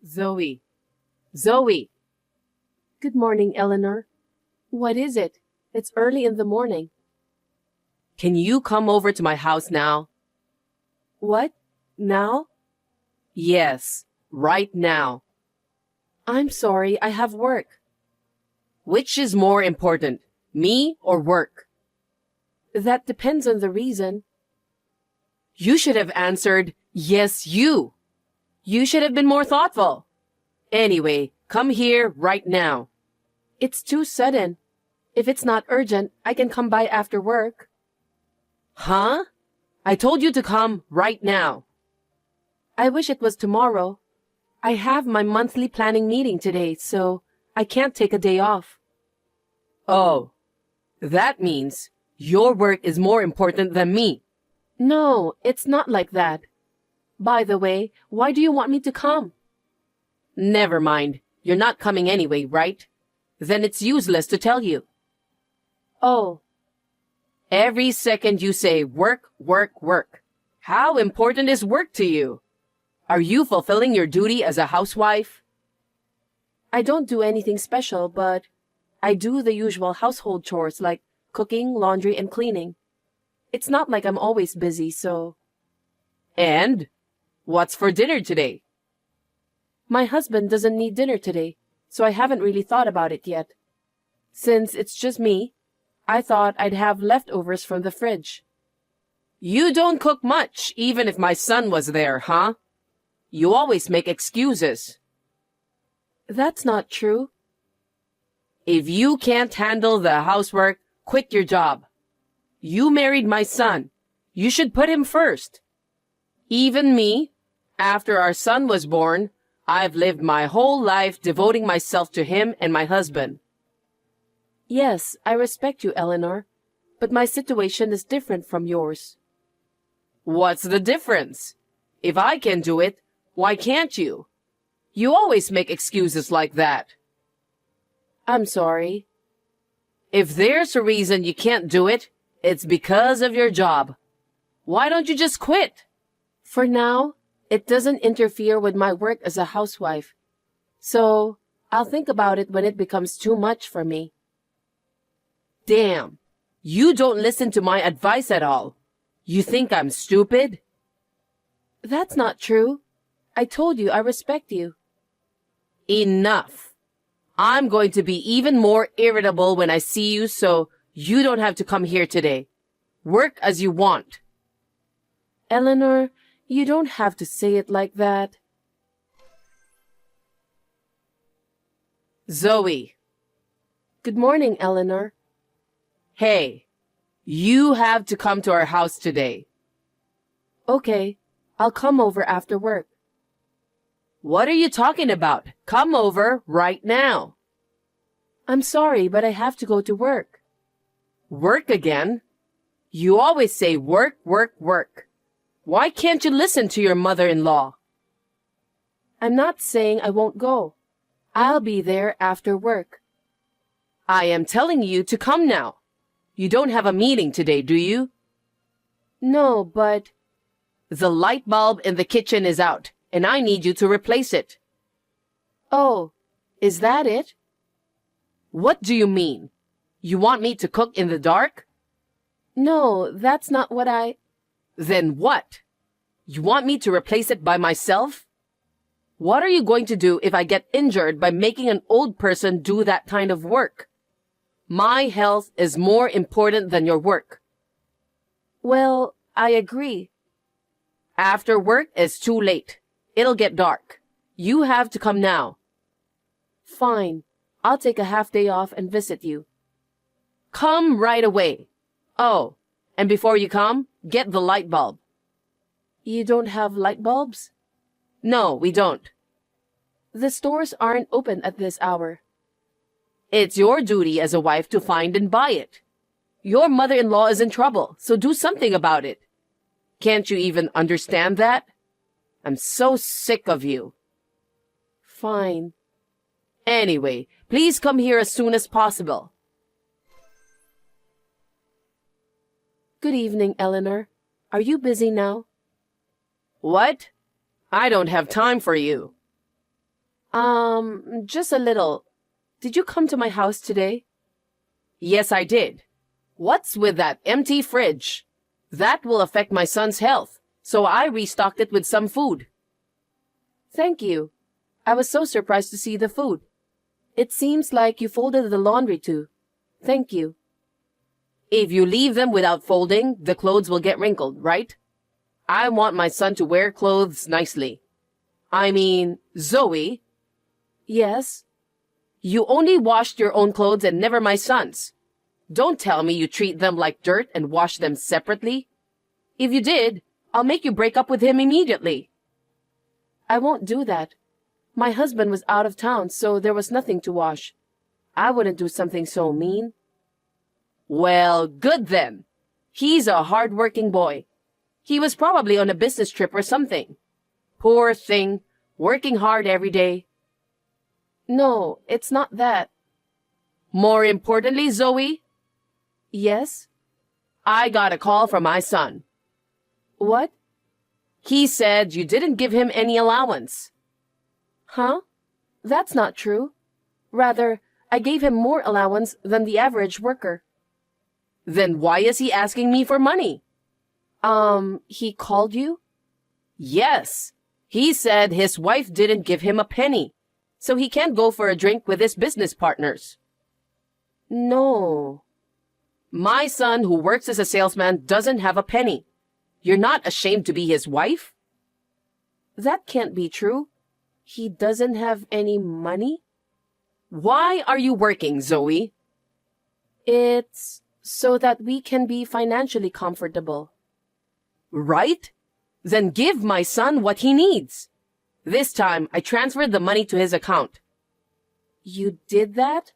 Zoe. Zoe. Good morning, Eleanor. What is it? It's early in the morning. Can you come over to my house now? What? Now? Yes, right now. I'm sorry, I have work. Which is more important, me or work? That depends on the reason. You should have answered, yes, you. You should have been more thoughtful. Anyway, come here right now. It's too sudden. If it's not urgent, I can come by after work. Huh? I told you to come right now. I wish it was tomorrow. I have my monthly planning meeting today, so I can't take a day off. Oh, that means your work is more important than me. No, it's not like that. By the way, why do you want me to come? Never mind. You're not coming anyway, right? Then it's useless to tell you. Oh. Every second you say work, work, work. How important is work to you? Are you fulfilling your duty as a housewife? I don't do anything special, but I do the usual household chores like cooking, laundry, and cleaning. It's not like I'm always busy, so... And? What's for dinner today? My husband doesn't need dinner today, so I haven't really thought about it yet. Since it's just me, I thought I'd have leftovers from the fridge. You don't cook much, even if my son was there, huh? You always make excuses. That's not true. If you can't handle the housework, quit your job. You married my son. You should put him first. Even me, after our son was born, I've lived my whole life devoting myself to him and my husband. Yes, I respect you, Eleanor, but my situation is different from yours. What's the difference? If I can do it, why can't you? You always make excuses like that. I'm sorry. If there's a reason you can't do it, it's because of your job. Why don't you just quit? For now, it doesn't interfere with my work as a housewife. So, I'll think about it when it becomes too much for me. Damn, you don't listen to my advice at all. You think I'm stupid? That's not true. I told you I respect you. Enough. I'm going to be even more irritable when I see you, so you don't have to come here today. Work as you want. Eleanor, you don't have to say it like that. Zoe. Good morning, Eleanor. Hey, you have to come to our house today. Okay, I'll come over after work. What are you talking about? Come over right now. I'm sorry, but I have to go to work. Work again? You always say work, work, work. Why can't you listen to your mother-in-law? I'm not saying I won't go. I'll be there after work. I am telling you to come now. You don't have a meeting today, do you? No, but... The light bulb in the kitchen is out, and I need you to replace it. Oh, is that it? What do you mean? You want me to cook in the dark? No, that's not what I... Then what? You want me to replace it by myself? What are you going to do if I get injured by making an old person do that kind of work? My health is more important than your work. Well, I agree. After work is too late. It'll get dark. You have to come now. Fine. I'll take a half day off and visit you. Come right away. Oh, and before you come, get the light bulb. You don't have light bulbs? No, we don't. The stores aren't open at this hour. It's your duty as a wife to find and buy it. Your mother-in-law is in trouble, so do something about it. Can't you even understand that? I'm so sick of you. Fine. Anyway, please come here as soon as possible. Good evening, Eleanor. Are you busy now? What? I don't have time for you. Just a little. Did you come to my house today? Yes, I did. What's with that empty fridge? That will affect my son's health, so I restocked it with some food. Thank you. I was so surprised to see the food. It seems like you folded the laundry too. Thank you. If you leave them without folding, the clothes will get wrinkled, right? I want my son to wear clothes nicely. I mean, Zoe. Yes? You only washed your own clothes and never my son's. Don't tell me you treat them like dirt and wash them separately. If you did, I'll make you break up with him immediately. I won't do that. My husband was out of town, so there was nothing to wash. I wouldn't do something so mean. Well, good then. He's a hard-working boy. He was probably on a business trip or something. Poor thing, working hard every day. No, it's not that. More importantly, Zoe, Yes? I got a call from my son. What? He said you didn't give him any allowance. Huh? That's not true. Rather, I gave him more allowance than the average worker. Then why is he asking me for money? He called you? Yes. He said his wife didn't give him a penny, so he can't go for a drink with his business partners. No. My son, who works as a salesman, doesn't have a penny. You're not ashamed to be his wife? That can't be true. He doesn't have any money? Why are you working, Zoe? It's so that we can be financially comfortable. Right? Then give my son what he needs. This time, I transferred the money to his account. You did that?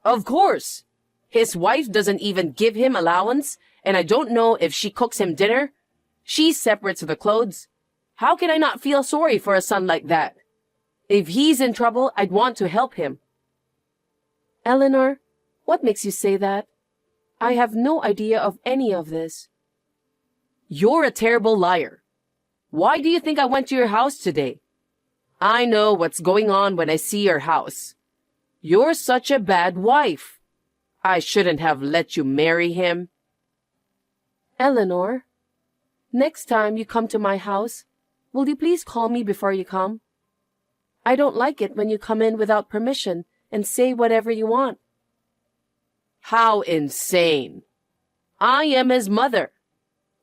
Of course. His wife doesn't even give him allowance, and I don't know if she cooks him dinner. She separates the clothes. How can I not feel sorry for a son like that? If he's in trouble, I'd want to help him. Eleanor, what makes you say that? I have no idea of any of this. You're a terrible liar. Why do you think I went to your house today? I know what's going on when I see your house. You're such a bad wife. I shouldn't have let you marry him. Eleanor, next time you come to my house, will you please call me before you come? I don't like it when you come in without permission and say whatever you want. How insane. I am his mother.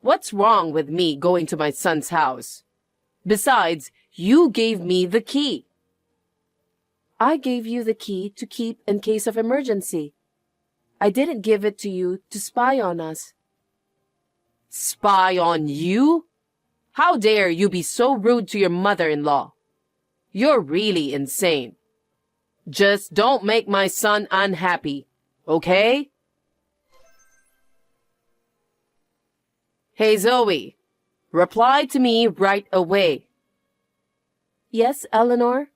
What's wrong with me going to my son's house? Besides, you gave me the key. I gave you the key to keep in case of emergency. I didn't give it to you to spy on us. Spy on you? How dare you be so rude to your mother-in-law? You're really insane. Just don't make my son unhappy, okay? Hey, Zoe. Reply to me right away. Yes, Eleanor?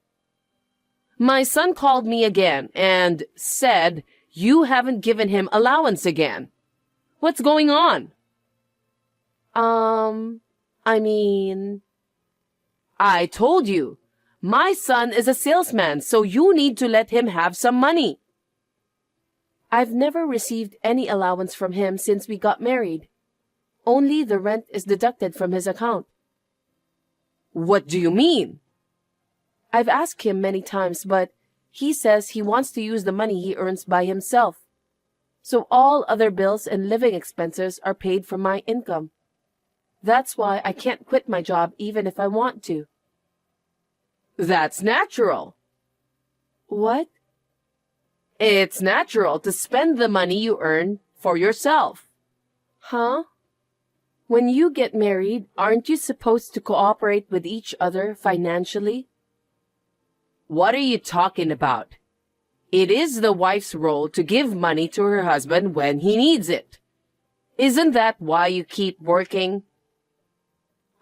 My son called me again and said you haven't given him allowance again. What's going on? I told you. My son is a salesman, so you need to let him have some money. I've never received any allowance from him since we got married. Only the rent is deducted from his account. What do you mean? I've asked him many times, but he says he wants to use the money he earns by himself. So all other bills and living expenses are paid from my income. That's why I can't quit my job even if I want to. That's natural. What? It's natural to spend the money you earn for yourself. Huh? When you get married, aren't you supposed to cooperate with each other financially? What are you talking about? It is the wife's role to give money to her husband when he needs it. Isn't that why you keep working?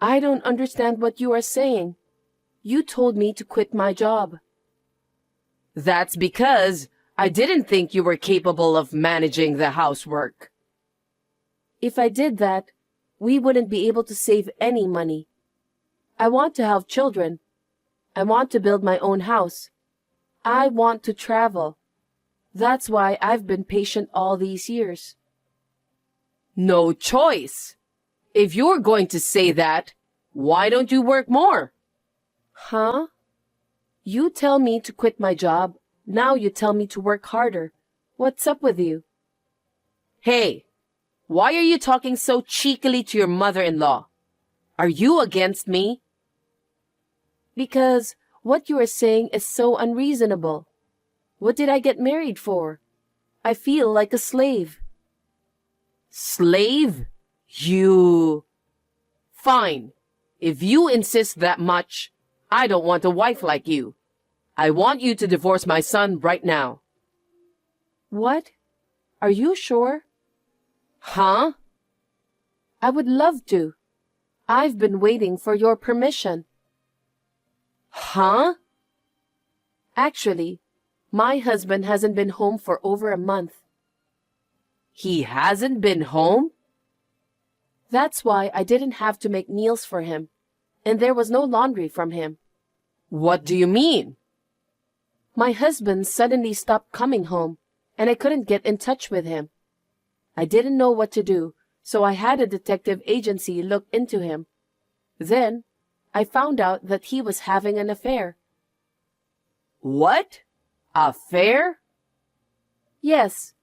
I don't understand what you are saying. You told me to quit my job. That's because I didn't think you were capable of managing the housework. If I did that, we wouldn't be able to save any money. I want to have children. I want to build my own house. I want to travel. That's why I've been patient all these years. No choice. If you're going to say that, why don't you work more? Huh? You tell me to quit my job. Now you tell me to work harder. What's up with you? Hey, why are you talking so cheekily to your mother-in-law? Are you against me? Because what you are saying is so unreasonable. What did I get married for? I feel like a slave. Slave? You... Fine. If you insist that much, I don't want a wife like you. I want you to divorce my son right now. What? Are you sure? Huh? I would love to. I've been waiting for your permission. Huh? Actually, my husband hasn't been home for over a month. He hasn't been home? That's why I didn't have to make meals for him, and there was no laundry from him. What do you mean? My husband suddenly stopped coming home, and I couldn't get in touch with him. I didn't know what to do, so I had a detective agency look into him. Then, I found out that he was having an affair. What? Affair? Yes,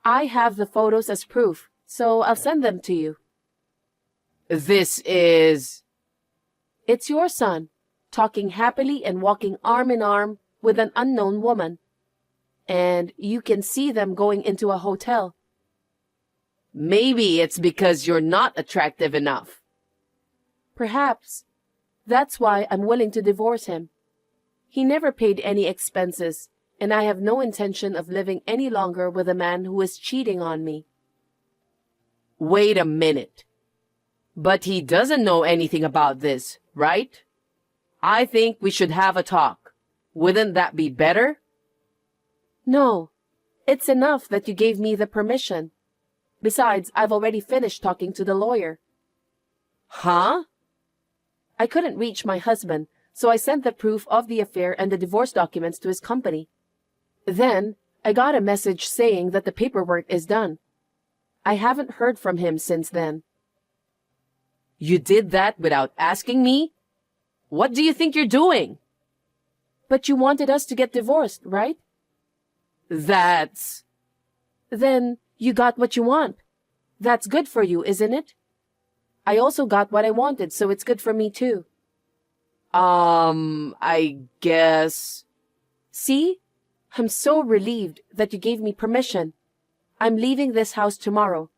I have the photos as proof, so I'll send them to you. This is... It's your son, talking happily and walking arm in arm with an unknown woman. And you can see them going into a hotel. Maybe it's because you're not attractive enough. Perhaps. That's why I'm willing to divorce him. He never paid any expenses, and I have no intention of living any longer with a man who is cheating on me. Wait a minute. But he doesn't know anything about this, right? I think we should have a talk. Wouldn't that be better? No. It's enough that you gave me the permission. Besides, I've already finished talking to the lawyer. Huh? I couldn't reach my husband, so I sent the proof of the affair and the divorce documents to his company. Then, I got a message saying that the paperwork is done. I haven't heard from him since then. You did that without asking me? What do you think you're doing? But you wanted us to get divorced, right? That's... Then you got what you want. That's good for you, isn't it? I also got what I wanted, so it's good for me too. I guess... See? I'm so relieved that you gave me permission. I'm leaving this house tomorrow.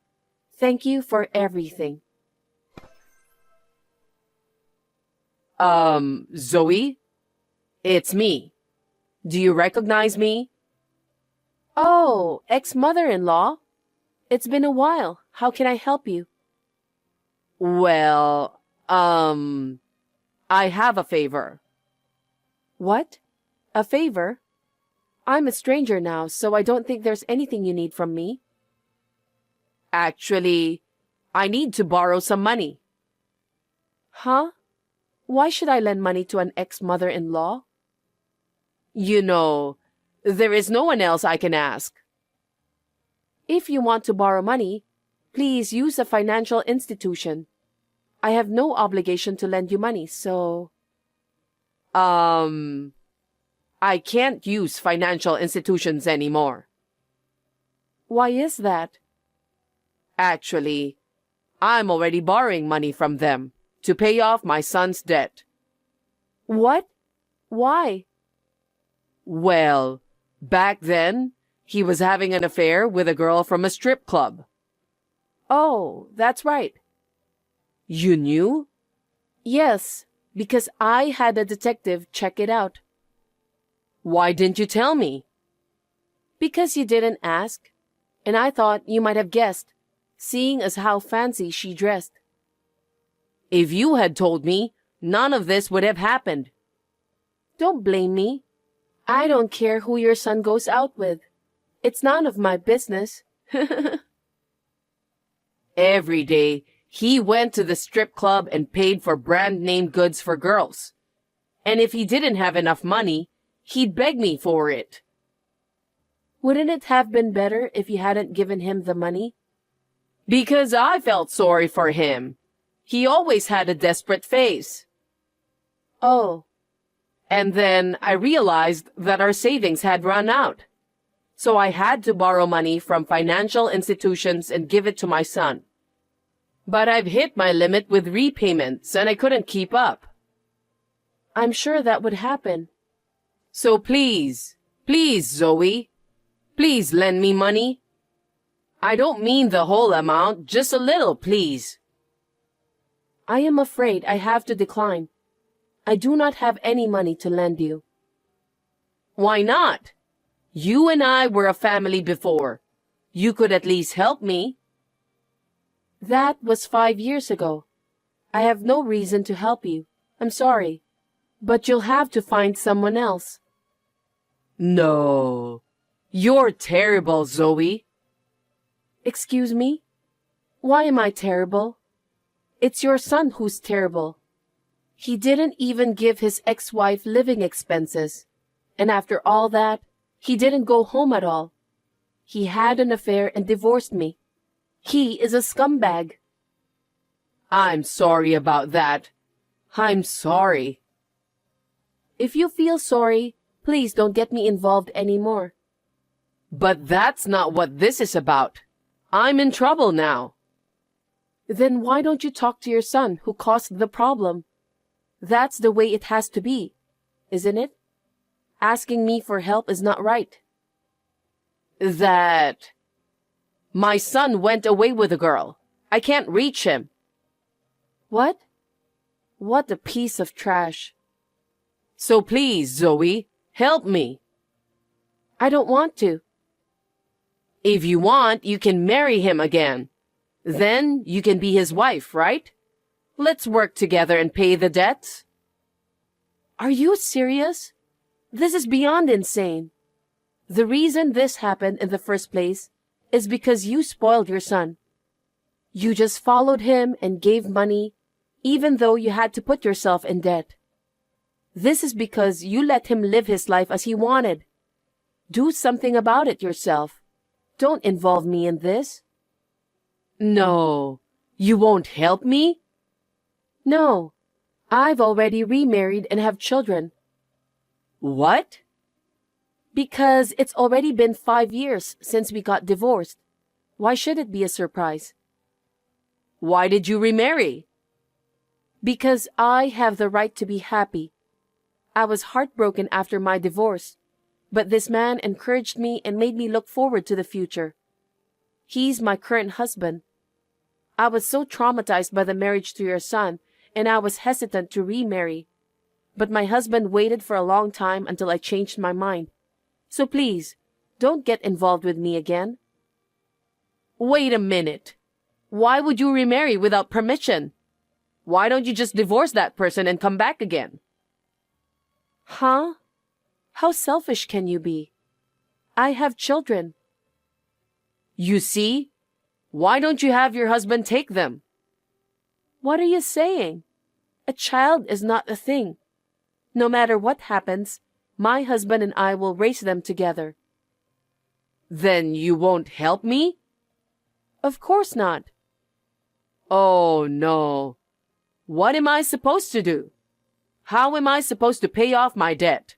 Thank you for everything. Zoe? It's me. Do you recognize me? Oh, ex-mother-in-law? It's been a while. How can I help you? Well, I have a favor. What? A favor? I'm a stranger now, so I don't think there's anything you need from me. Actually, I need to borrow some money. Huh? Why should I lend money to an ex-mother-in-law? You know, there is no one else I can ask. If you want to borrow money, please use a financial institution. I have no obligation to lend you money, so... I can't use financial institutions anymore. Why is that? Actually, I'm already borrowing money from them to pay off my son's debt. What? Why? Well, back then, he was having an affair with a girl from a strip club. Oh, that's right. You knew? Yes, because I had a detective check it out. Why didn't you tell me? Because you didn't ask, and I thought you might have guessed, seeing as how fancy she dressed. If you had told me, none of this would have happened. Don't blame me. I don't care who your son goes out with. It's none of my business. Every day, he went to the strip club and paid for brand name goods for girls. And if he didn't have enough money, he'd beg me for it. Wouldn't it have been better if you hadn't given him the money? Because I felt sorry for him. He always had a desperate face. Oh, And then I realized that our savings had run out. So I had to borrow money from financial institutions and give it to my son. But I've hit my limit with repayments and I couldn't keep up. I'm sure that would happen. So please, Zoe, please lend me money. I don't mean the whole amount, just a little, please. I am afraid I have to decline. I do not have any money to lend you. Why not? You and I were a family before. You could at least help me. That was 5 years ago. I have no reason to help you. I'm sorry. But you'll have to find someone else. No. You're terrible, Zoe. Excuse me? Why am I terrible? It's your son who's terrible. He didn't even give his ex-wife living expenses. And after all that, he didn't go home at all. He had an affair and divorced me. He is a scumbag. I'm sorry about that. I'm sorry. If you feel sorry, please don't get me involved anymore. But that's not what this is about. I'm in trouble now. Then why don't you talk to your son who caused the problem? That's the way it has to be, isn't it? Asking me for help is not right. My son went away with a girl. I can't reach him. What? What a piece of trash. So please, Zoe, help me. I don't want to. If you want, you can marry him again. Then you can be his wife, right? Let's work together and pay the debts. Are you serious? This is beyond insane. The reason this happened in the first place is because you spoiled your son. You just followed him and gave money, even though you had to put yourself in debt. This is because you let him live his life as he wanted. Do something about it yourself. Don't involve me in this. No, you won't help me? No, I've already remarried and have children. What? Because it's already been 5 years since we got divorced. Why should it be a surprise? Why did you remarry? Because I have the right to be happy. I was heartbroken after my divorce, but this man encouraged me and made me look forward to the future. He's my current husband. I was so traumatized by the marriage to your son, and I was hesitant to remarry. But my husband waited for a long time until I changed my mind. So please, don't get involved with me again. Wait a minute. Why would you remarry without permission? Why don't you just divorce that person and come back again? Huh? How selfish can you be? I have children. You see? Why don't you have your husband take them? What are you saying? A child is not a thing. No matter what happens, my husband and I will raise them together. Then you won't help me? Of course not. Oh, no. What am I supposed to do? How am I supposed to pay off my debt?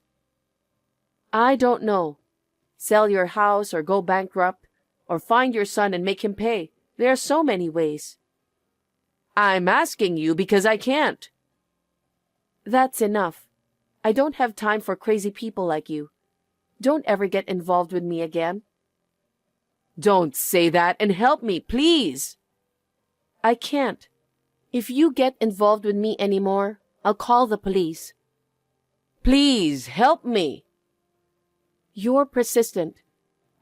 I don't know. Sell your house or go bankrupt, or find your son and make him pay. There are so many ways. I'm asking you because I can't. That's enough. I don't have time for crazy people like you. Don't ever get involved with me again. Don't say that and help me, please. I can't. If you get involved with me anymore, I'll call the police. Please help me. You're persistent.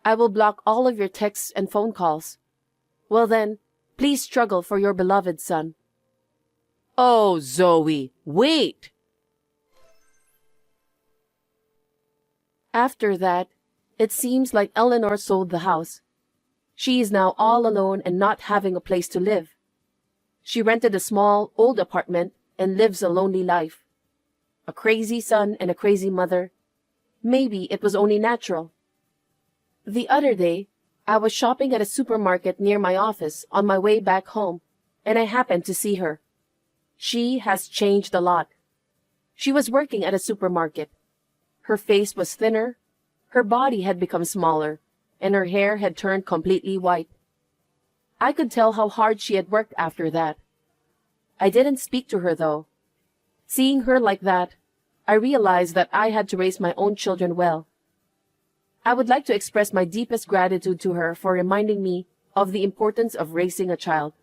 I will block all of your texts and phone calls. Well then, please struggle for your beloved son. Oh, Zoe, wait. After that, it seems like Eleanor sold the house. She is now all alone and not having a place to live. She rented a small, old apartment and lives a lonely life. a crazy son and a crazy mother. Maybe it was only natural. The other day, I was shopping at a supermarket near my office on my way back home, and I happened to see her. She has changed a lot. She was working at a supermarket. Her face was thinner, her body had become smaller, and her hair had turned completely white. I could tell how hard she had worked after that. I didn't speak to her though. Seeing her like that, I realized that I had to raise my own children well. I would like to express my deepest gratitude to her for reminding me of the importance of raising a child.